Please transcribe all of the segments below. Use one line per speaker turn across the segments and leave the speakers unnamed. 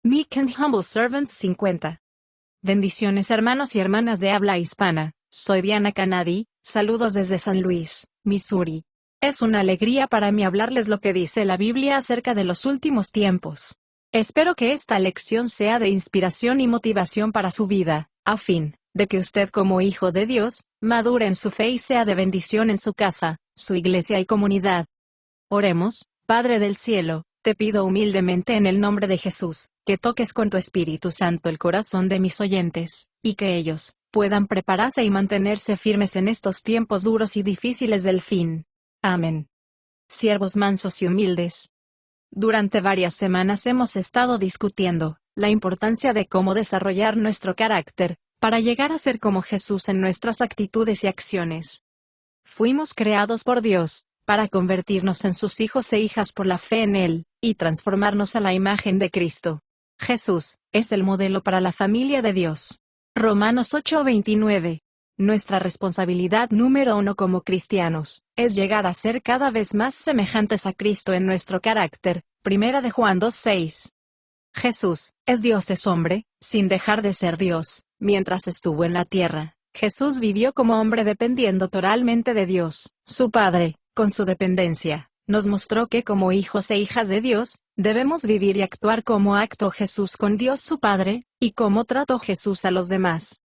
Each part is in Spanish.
Meek and Humble Servants 50. Bendiciones hermanos y hermanas de habla hispana, soy Diana Canadi, saludos desde San Luis, Missouri. Es una alegría para mí hablarles lo que dice la Biblia acerca de los últimos tiempos. Espero que esta lección sea de inspiración y motivación para su vida, a fin de que usted como hijo de Dios, madure en su fe y sea de bendición en su casa, su iglesia y comunidad. Oremos. Padre del cielo, te pido humildemente en el nombre de Jesús, que toques con tu Espíritu Santo el corazón de mis oyentes, y que ellos puedan prepararse y mantenerse firmes en estos tiempos duros y difíciles del fin. Amén. Siervos mansos y humildes. Durante varias semanas hemos estado discutiendo la importancia de cómo desarrollar nuestro carácter, para llegar a ser como Jesús en nuestras actitudes y acciones. Fuimos creados por Dios para convertirnos en sus hijos e hijas por la fe en Él, y transformarnos a la imagen de Cristo. Jesús es el modelo para la familia de Dios. Romanos 8:29. Nuestra responsabilidad número 1 como cristianos es llegar a ser cada vez más semejantes a Cristo en nuestro carácter. 1 de Juan 2:6. Jesús es Dios, es hombre, sin dejar de ser Dios. Mientras estuvo en la tierra, Jesús vivió como hombre dependiendo totalmente de Dios, su Padre. Con su dependencia, nos mostró que como hijos e hijas de Dios, debemos vivir y actuar como actuó Jesús con Dios su Padre, y cómo trató Jesús a los demás.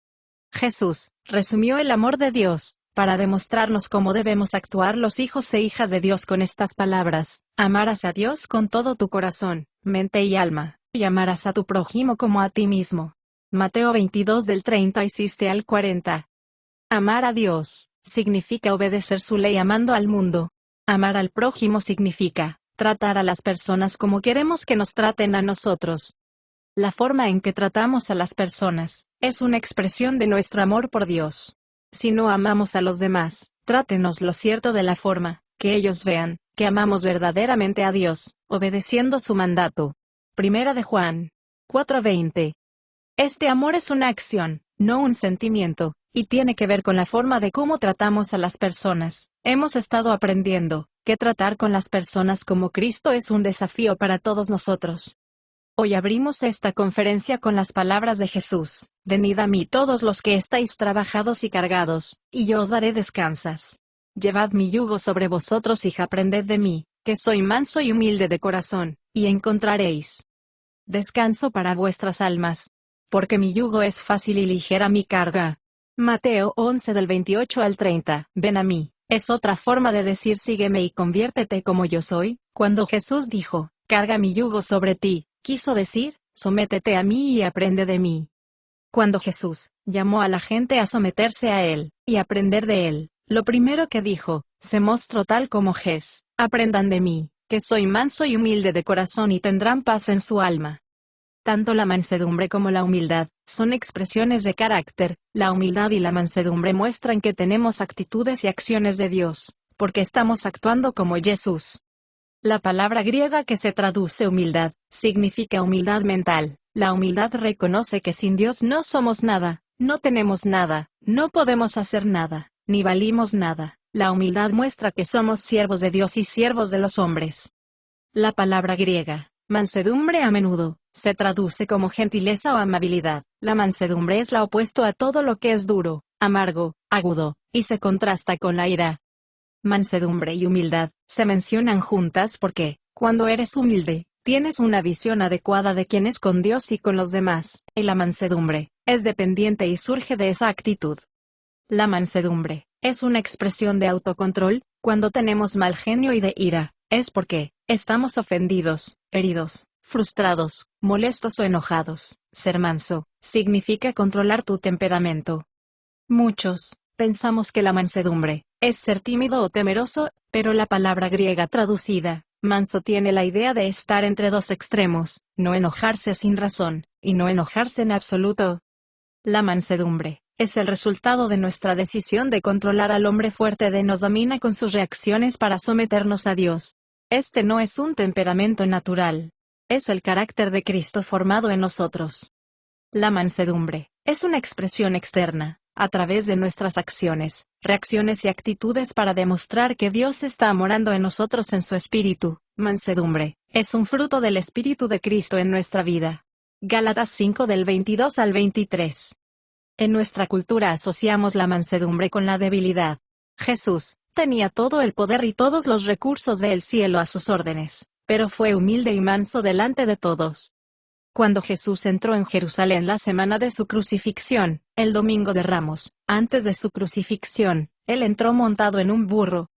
Jesús resumió el amor de Dios, para demostrarnos cómo debemos actuar los hijos e hijas de Dios con estas palabras: amarás a Dios con todo tu corazón, mente y alma, y amarás a tu prójimo como a ti mismo. Mateo 22 del 37 al 40. Amar a Dios significa obedecer su ley amando al mundo. Amar al prójimo significa tratar a las personas como queremos que nos traten a nosotros. La forma en que tratamos a las personas es una expresión de nuestro amor por Dios. Si no amamos a los demás, trátenos lo cierto de la forma que ellos vean que amamos verdaderamente a Dios, obedeciendo su mandato. 1 de Juan 4:20. Este amor es una acción, no un sentimiento, y tiene que ver con la forma de cómo tratamos a las personas. Hemos estado aprendiendo que tratar con las personas como Cristo es un desafío para todos nosotros. Hoy abrimos esta conferencia con las palabras de Jesús: venid a mí todos los que estáis trabajados y cargados, y yo os daré descansas. Llevad mi yugo sobre vosotros y aprended de mí, que soy manso y humilde de corazón, y encontraréis descanso para vuestras almas. Porque mi yugo es fácil y ligera mi carga. Mateo 11 del 28 al 30. Ven a mí, es otra forma de decir sígueme y conviértete como yo soy. Cuando Jesús dijo, carga mi yugo sobre ti, quiso decir, sométete a mí y aprende de mí. Cuando Jesús llamó a la gente a someterse a Él, y aprender de Él, lo primero que dijo, se mostró tal como es: aprendan de mí, que soy manso y humilde de corazón y tendrán paz en su alma. Tanto la mansedumbre como la humildad son expresiones de carácter. La humildad y la mansedumbre muestran que tenemos actitudes y acciones de Dios, porque estamos actuando como Jesús. La palabra griega que se traduce humildad, significa humildad mental. La humildad reconoce que sin Dios no somos nada, no tenemos nada, no podemos hacer nada, ni valimos nada. La humildad muestra que somos siervos de Dios y siervos de los hombres. La palabra griega mansedumbre a menudo se traduce como gentileza o amabilidad. La mansedumbre es la opuesto a todo lo que es duro, amargo, agudo, y se contrasta con la ira. Mansedumbre y humildad se mencionan juntas porque, cuando eres humilde, tienes una visión adecuada de quién es con Dios y con los demás, y la mansedumbre es dependiente y surge de esa actitud. La mansedumbre es una expresión de autocontrol. Cuando tenemos mal genio y de ira, es porque estamos ofendidos, heridos, frustrados, molestos o enojados. Ser manso significa controlar tu temperamento. Muchos pensamos que la mansedumbre es ser tímido o temeroso, pero la palabra griega traducida, manso, tiene la idea de estar entre dos extremos: no enojarse sin razón, y no enojarse en absoluto. La mansedumbre es el resultado de nuestra decisión de controlar al hombre fuerte que nos domina con sus reacciones para someternos a Dios. Este no es un temperamento natural. Es el carácter de Cristo formado en nosotros. La mansedumbre es una expresión externa, a través de nuestras acciones, reacciones y actitudes para demostrar que Dios está morando en nosotros en su espíritu. Mansedumbre es un fruto del espíritu de Cristo en nuestra vida. Gálatas 5 del 22 al 23. En nuestra cultura asociamos la mansedumbre con la debilidad. Jesús tenía todo el poder y todos los recursos del cielo a sus órdenes, pero fue humilde y manso delante de todos. Cuando Jesús entró en Jerusalén la semana de su crucifixión, el domingo de Ramos, antes de su crucifixión, él entró montado en un burro.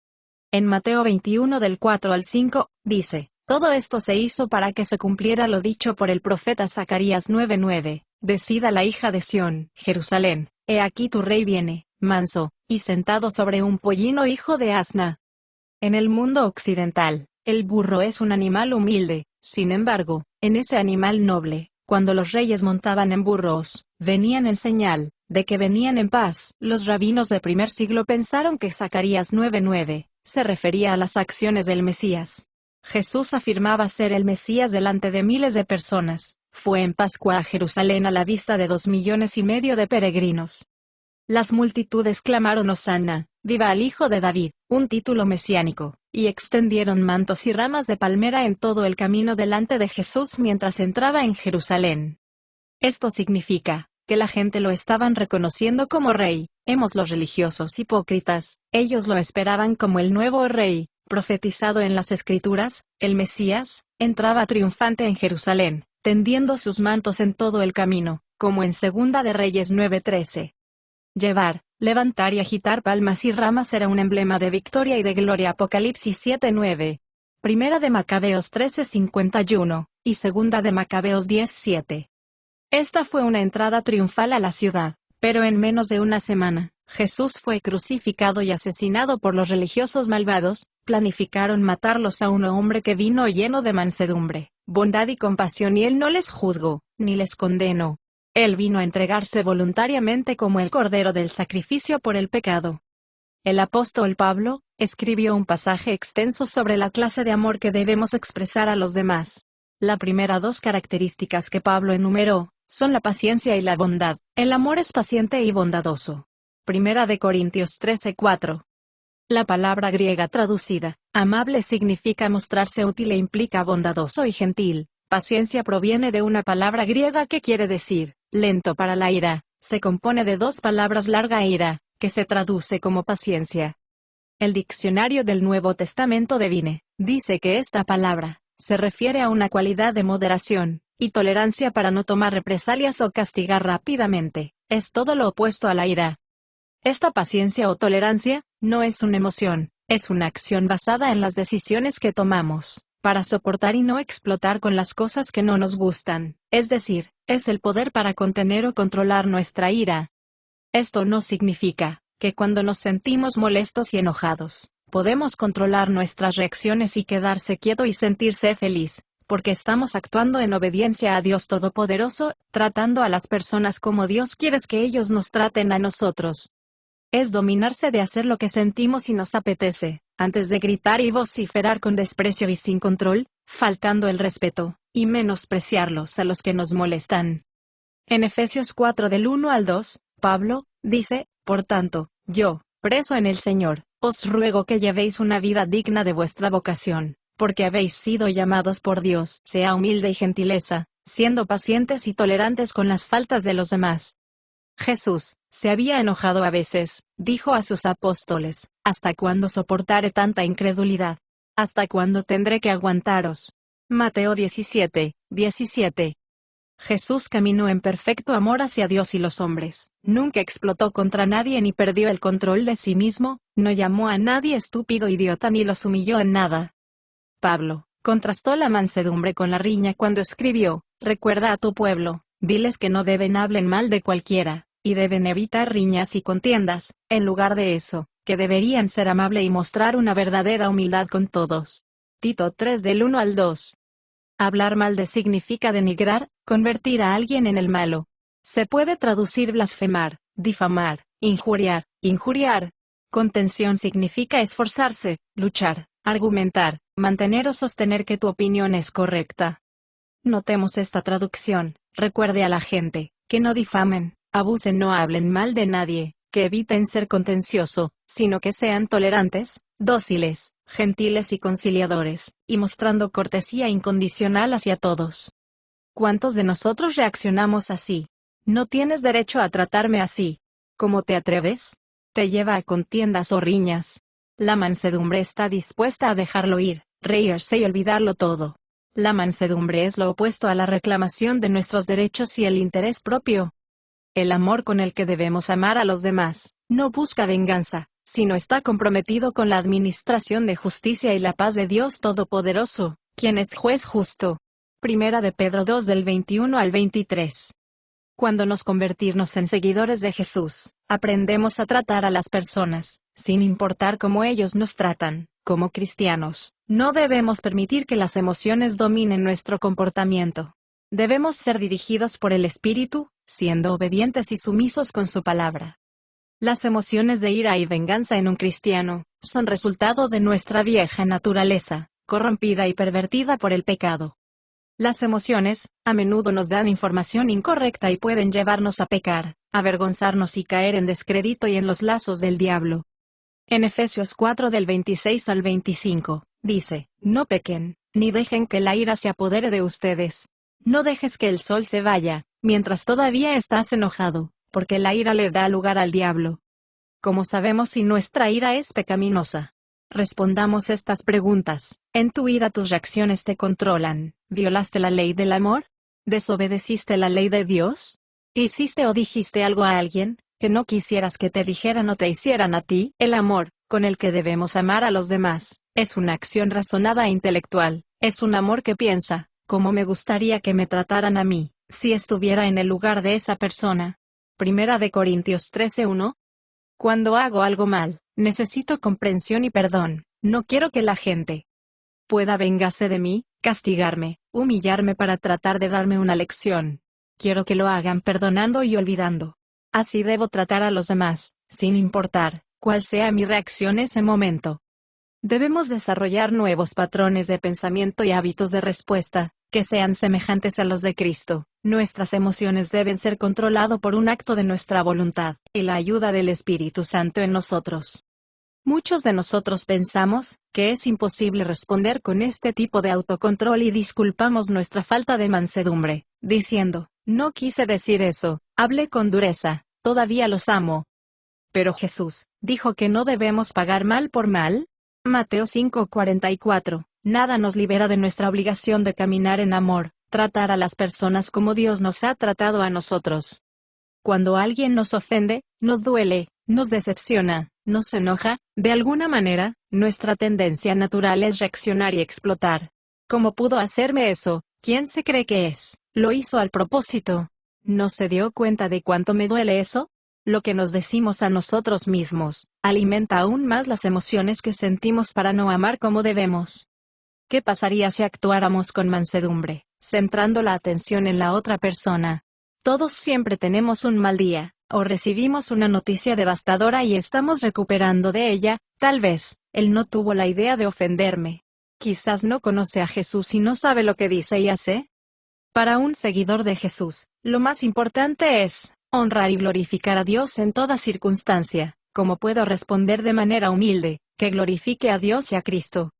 En Mateo 21 del 4 al 5, dice, todo esto se hizo para que se cumpliera lo dicho por el profeta Zacarías 9:9, decida la hija de Sión, Jerusalén, he aquí tu rey viene, manso, y sentado sobre un pollino hijo de asna. En el mundo occidental, el burro es un animal humilde, sin embargo, en ese animal noble, cuando los reyes montaban en burros, venían en señal de que venían en paz. Los rabinos de primer siglo pensaron que Zacarías 9:9 se refería a las acciones del Mesías. Jesús afirmaba ser el Mesías delante de miles de personas. Fue en Pascua a Jerusalén a la vista de 2,5 millones de peregrinos. Las multitudes clamaron Hosanna, viva al Hijo de David, un título mesiánico, y extendieron mantos y ramas de palmera en todo el camino delante de Jesús mientras entraba en Jerusalén. Esto significa que la gente lo estaban reconociendo como rey. Los religiosos hipócritas, ellos lo esperaban como el nuevo rey, profetizado en las Escrituras. El Mesías entraba triunfante en Jerusalén, tendiendo sus mantos en todo el camino, como en Segunda de Reyes 9:13. Llevar, levantar y agitar palmas y ramas era un emblema de victoria y de gloria. Apocalipsis 7:9. Primera de Macabeos 13:51, y Segunda de Macabeos 10:7. Esta fue una entrada triunfal a la ciudad, pero en menos de una semana, Jesús fue crucificado y asesinado por los religiosos malvados. Planificaron matarlos a un hombre que vino lleno de mansedumbre, bondad y compasión, y él no les juzgó, ni les condenó. Él vino a entregarse voluntariamente como el cordero del sacrificio por el pecado. El apóstol Pablo escribió un pasaje extenso sobre la clase de amor que debemos expresar a los demás. Las primeras dos características que Pablo enumeró son la paciencia y la bondad. El amor es paciente y bondadoso. Primera de Corintios 13:4. La palabra griega traducida, amable, significa mostrarse útil e implica bondadoso y gentil. Paciencia proviene de una palabra griega que quiere decir lento para la ira. Se compone de dos palabras, larga e ira, que se traduce como paciencia. El diccionario del Nuevo Testamento Devine dice que esta palabra se refiere a una cualidad de moderación y tolerancia para no tomar represalias o castigar rápidamente. Es todo lo opuesto a la ira. Esta paciencia o tolerancia no es una emoción, es una acción basada en las decisiones que tomamos para soportar y no explotar con las cosas que no nos gustan, es decir, es el poder para contener o controlar nuestra ira. Esto no significa que cuando nos sentimos molestos y enojados, podemos controlar nuestras reacciones y quedarse quieto y sentirse feliz, porque estamos actuando en obediencia a Dios Todopoderoso, tratando a las personas como Dios quiere que ellos nos traten a nosotros. Es dominarse de hacer lo que sentimos y nos apetece, antes de gritar y vociferar con desprecio y sin control, faltando el respeto, y menospreciarlos a los que nos molestan. En Efesios 4 del 1 al 2, Pablo dice, por tanto, yo, preso en el Señor, os ruego que llevéis una vida digna de vuestra vocación, porque habéis sido llamados por Dios. Sea humilde y gentileza, siendo pacientes y tolerantes con las faltas de los demás. Jesús se había enojado a veces, dijo a sus apóstoles, ¿hasta cuándo soportaré tanta incredulidad? ¿Hasta cuándo tendré que aguantaros? Mateo 17:17. Jesús caminó en perfecto amor hacia Dios y los hombres. Nunca explotó contra nadie ni perdió el control de sí mismo, no llamó a nadie estúpido, idiota, ni los humilló en nada. Pablo contrastó la mansedumbre con la riña cuando escribió, recuerda a tu pueblo, diles que no deben hablen mal de cualquiera, y deben evitar riñas y contiendas, en lugar de eso, que deberían ser amable y mostrar una verdadera humildad con todos. Tito 3 del 1 al 2. Hablar mal de significa denigrar, convertir a alguien en el malo. Se puede traducir blasfemar, difamar, injuriar, injuriar. Contención significa esforzarse, luchar, argumentar, mantener o sostener que tu opinión es correcta. Notemos esta traducción. Recuerde a la gente que no difamen, abusen, no hablen mal de nadie, que eviten ser contencioso, sino que sean tolerantes, dóciles, gentiles y conciliadores, y mostrando cortesía incondicional hacia todos. ¿Cuántos de nosotros reaccionamos así? No tienes derecho a tratarme así. ¿Cómo te atreves? Te lleva a contiendas o riñas. La mansedumbre está dispuesta a dejarlo ir, reírse y olvidarlo todo. La mansedumbre es lo opuesto a la reclamación de nuestros derechos y el interés propio. El amor con el que debemos amar a los demás, no busca venganza, sino está comprometido con la administración de justicia y la paz de Dios Todopoderoso, quien es juez justo. Primera de Pedro 2 del 21 al 23. Cuando nos convertimos en seguidores de Jesús, aprendemos a tratar a las personas, sin importar cómo ellos nos tratan. Como cristianos, no debemos permitir que las emociones dominen nuestro comportamiento. Debemos ser dirigidos por el Espíritu, siendo obedientes y sumisos con su palabra. Las emociones de ira y venganza en un cristiano son resultado de nuestra vieja naturaleza, corrompida y pervertida por el pecado. Las emociones, a menudo nos dan información incorrecta y pueden llevarnos a pecar, avergonzarnos y caer en descrédito y en los lazos del diablo. En Efesios 4 del 26 al 25, dice, no pequen, ni dejen que la ira se apodere de ustedes. No dejes que el sol se vaya, mientras todavía estás enojado, porque la ira le da lugar al diablo. ¿Cómo sabemos si nuestra ira es pecaminosa? Respondamos estas preguntas. ¿En tu ira tus reacciones te controlan? ¿Violaste la ley del amor? ¿Desobedeciste la ley de Dios? ¿Hiciste o dijiste algo a alguien que no quisieras que te dijeran o te hicieran a ti? El amor, con el que debemos amar a los demás, es una acción razonada e intelectual. Es un amor que piensa, ¿cómo me gustaría que me trataran a mí, si estuviera en el lugar de esa persona? Primera de Corintios 13:1. Cuando hago algo mal, necesito comprensión y perdón. No quiero que la gente pueda vengarse de mí, castigarme, humillarme para tratar de darme una lección. Quiero que lo hagan perdonando y olvidando. Así debo tratar a los demás, sin importar cuál sea mi reacción en ese momento. Debemos desarrollar nuevos patrones de pensamiento y hábitos de respuesta, que sean semejantes a los de Cristo. Nuestras emociones deben ser controladas por un acto de nuestra voluntad, y la ayuda del Espíritu Santo en nosotros. Muchos de nosotros pensamos que es imposible responder con este tipo de autocontrol y disculpamos nuestra falta de mansedumbre, diciendo, no quise decir eso, hablé con dureza, todavía los amo. Pero Jesús dijo que no debemos pagar mal por mal. Mateo 5:44. Nada nos libera de nuestra obligación de caminar en amor, tratar a las personas como Dios nos ha tratado a nosotros. Cuando alguien nos ofende, nos duele, nos decepciona, nos enoja, de alguna manera, nuestra tendencia natural es reaccionar y explotar. ¿Cómo pudo hacerme eso? ¿Quién se cree que es? Lo hizo al propósito. ¿No se dio cuenta de cuánto me duele eso? Lo que nos decimos a nosotros mismos alimenta aún más las emociones que sentimos para no amar como debemos. ¿Qué pasaría si actuáramos con mansedumbre, centrando la atención en la otra persona? Todos siempre tenemos un mal día, o recibimos una noticia devastadora y estamos recuperando de ella. Tal vez él no tuvo la idea de ofenderme. Quizás no conoce a Jesús y no sabe lo que dice y hace. Para un seguidor de Jesús, lo más importante es honrar y glorificar a Dios en toda circunstancia. ¿Cómo puedo responder de manera humilde, que glorifique a Dios y a Cristo?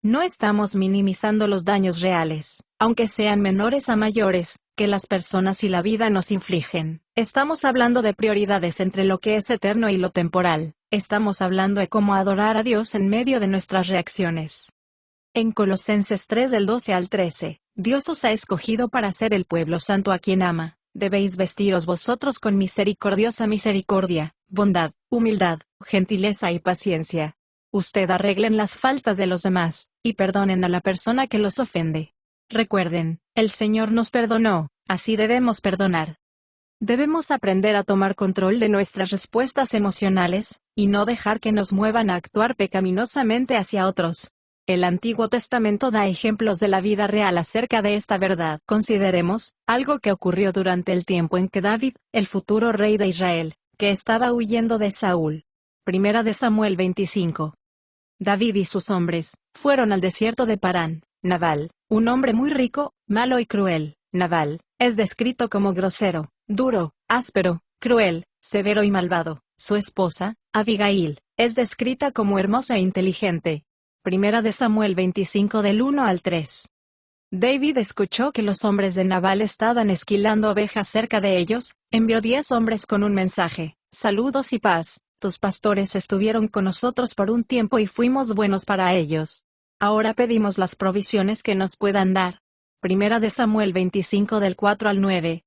No estamos minimizando los daños reales, aunque sean menores a mayores, que las personas y la vida nos infligen. Estamos hablando de prioridades entre lo que es eterno y lo temporal. Estamos hablando de cómo adorar a Dios en medio de nuestras reacciones. En Colosenses 3 del 12 al 13, Dios os ha escogido para ser el pueblo santo a quien ama. Debéis vestiros vosotros con misericordiosa misericordia, bondad, humildad, gentileza y paciencia. Usted arreglen las faltas de los demás, y perdonen a la persona que los ofende. Recuerden, el Señor nos perdonó, así debemos perdonar. Debemos aprender a tomar control de nuestras respuestas emocionales, y no dejar que nos muevan a actuar pecaminosamente hacia otros. El Antiguo Testamento da ejemplos de la vida real acerca de esta verdad. Consideremos algo que ocurrió durante el tiempo en que David, el futuro rey de Israel, que estaba huyendo de Saúl. Primera de Samuel 25. David y sus hombres fueron al desierto de Parán. Nabal, un hombre muy rico, malo y cruel. Nabal es descrito como grosero, duro, áspero, cruel, severo y malvado. Su esposa, Abigail, es descrita como hermosa e inteligente. Primera de Samuel 25 del 1 al 3. David escuchó que los hombres de Nabal estaban esquilando ovejas cerca de ellos, envió 10 hombres con un mensaje: saludos y paz, tus pastores estuvieron con nosotros por un tiempo y fuimos buenos para ellos. Ahora pedimos las provisiones que nos puedan dar. Primera de Samuel 25 del 4 al 9.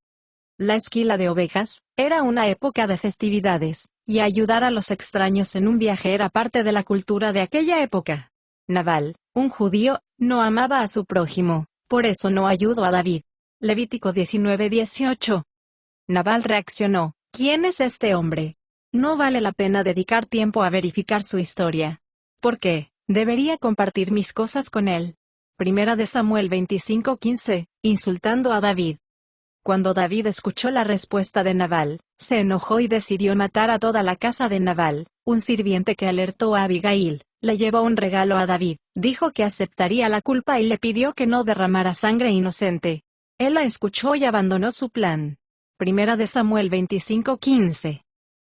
La esquila de ovejas era una época de festividades, y ayudar a los extraños en un viaje era parte de la cultura de aquella época. Nabal, un judío, no amaba a su prójimo, por eso no ayudó a David. Levítico 19:18. Nabal reaccionó: ¿quién es este hombre? No vale la pena dedicar tiempo a verificar su historia. ¿Por qué debería compartir mis cosas con él? Primera de Samuel 25:15, insultando a David. Cuando David escuchó la respuesta de Nabal, se enojó y decidió matar a toda la casa de Nabal. Un sirviente que alertó a Abigail, le llevó un regalo a David, dijo que aceptaría la culpa y le pidió que no derramara sangre inocente. Él la escuchó y abandonó su plan. Primera de Samuel 25:15.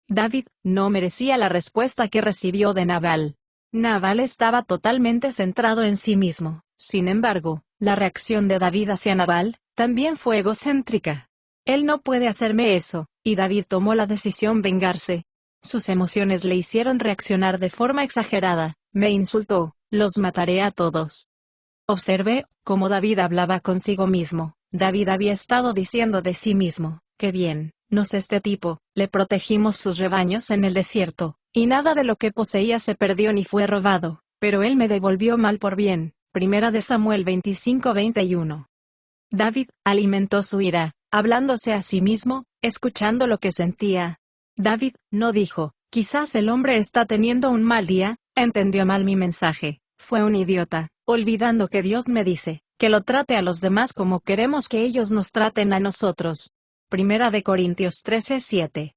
David no merecía la respuesta que recibió de Nabal. Nabal estaba totalmente centrado en sí mismo. Sin embargo, la reacción de David hacia Nabal también fue egocéntrica. Él no puede hacerme eso, y David tomó la decisión vengarse. Sus emociones le hicieron reaccionar de forma exagerada. Me insultó, los mataré a todos. Observé cómo David hablaba consigo mismo. David había estado diciendo de sí mismo: qué bien nos este tipo, le protegimos sus rebaños en el desierto, y nada de lo que poseía se perdió ni fue robado, pero él me devolvió mal por bien. Primera de Samuel 25:21. David alimentó su ira, hablándose a sí mismo, escuchando lo que sentía. David no dijo: quizás el hombre está teniendo un mal día, entendió mal mi mensaje, fue un idiota, olvidando que Dios me dice que lo trate a los demás como queremos que ellos nos traten a nosotros. Primera de Corintios 13:7.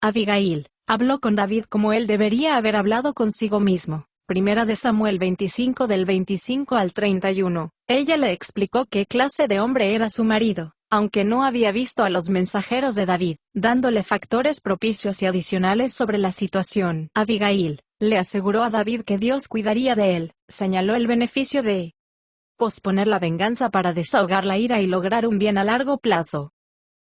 Abigail habló con David como él debería haber hablado consigo mismo. Primera de Samuel 25 del 25 al 31. Ella le explicó qué clase de hombre era su marido, aunque no había visto a los mensajeros de David, dándole factores propicios y adicionales sobre la situación. Abigail le aseguró a David que Dios cuidaría de él, señaló el beneficio de posponer la venganza para desahogar la ira y lograr un bien a largo plazo.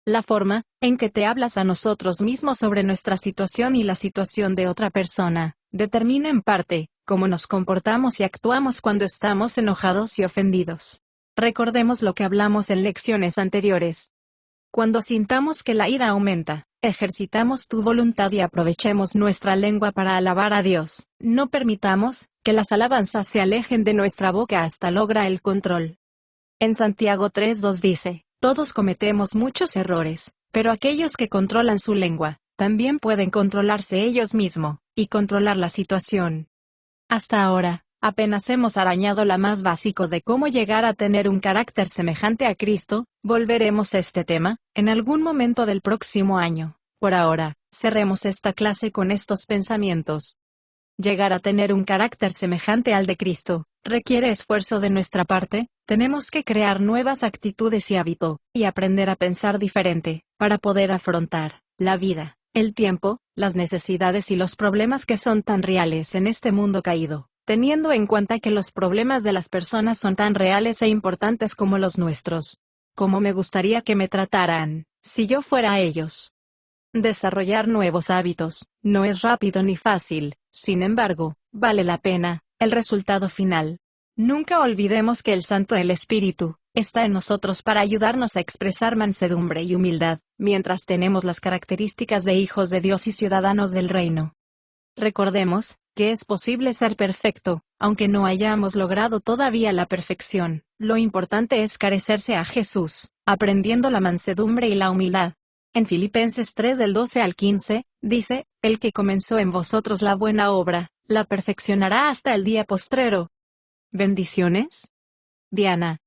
La forma en que te hablas a nosotros mismos sobre nuestra situación y la situación de otra persona, determina en parte cómo nos comportamos y actuamos cuando estamos enojados y ofendidos. Recordemos lo que hablamos en lecciones anteriores. Cuando sintamos que la ira aumenta, ejercitamos tu voluntad y aprovechemos nuestra lengua para alabar a Dios. No permitamos que las alabanzas se alejen de nuestra boca hasta lograr el control. En Santiago 3:2 dice: todos cometemos muchos errores, pero aquellos que controlan su lengua, también pueden controlarse ellos mismos, y controlar la situación. Hasta ahora, apenas hemos arañado la más básico de cómo llegar a tener un carácter semejante a Cristo. Volveremos a este tema en algún momento del próximo año. Por ahora, cerremos esta clase con estos pensamientos. Llegar a tener un carácter semejante al de Cristo requiere esfuerzo de nuestra parte. Tenemos que crear nuevas actitudes y hábitos, y aprender a pensar diferente, para poder afrontar la vida, el tiempo, las necesidades y los problemas que son tan reales en este mundo caído, teniendo en cuenta que los problemas de las personas son tan reales e importantes como los nuestros. ¿Cómo me gustaría que me trataran, si yo fuera ellos? Desarrollar nuevos hábitos no es rápido ni fácil, sin embargo, vale la pena. El resultado final. Nunca olvidemos que el Santo del Espíritu está en nosotros para ayudarnos a expresar mansedumbre y humildad, mientras tenemos las características de hijos de Dios y ciudadanos del reino. Recordemos que es posible ser perfecto, aunque no hayamos logrado todavía la perfección. Lo importante es parecerse a Jesús, aprendiendo la mansedumbre y la humildad. En Filipenses 3 del 12 al 15, dice: el que comenzó en vosotros la buena obra, la perfeccionará hasta el día postrero. Bendiciones. Diana.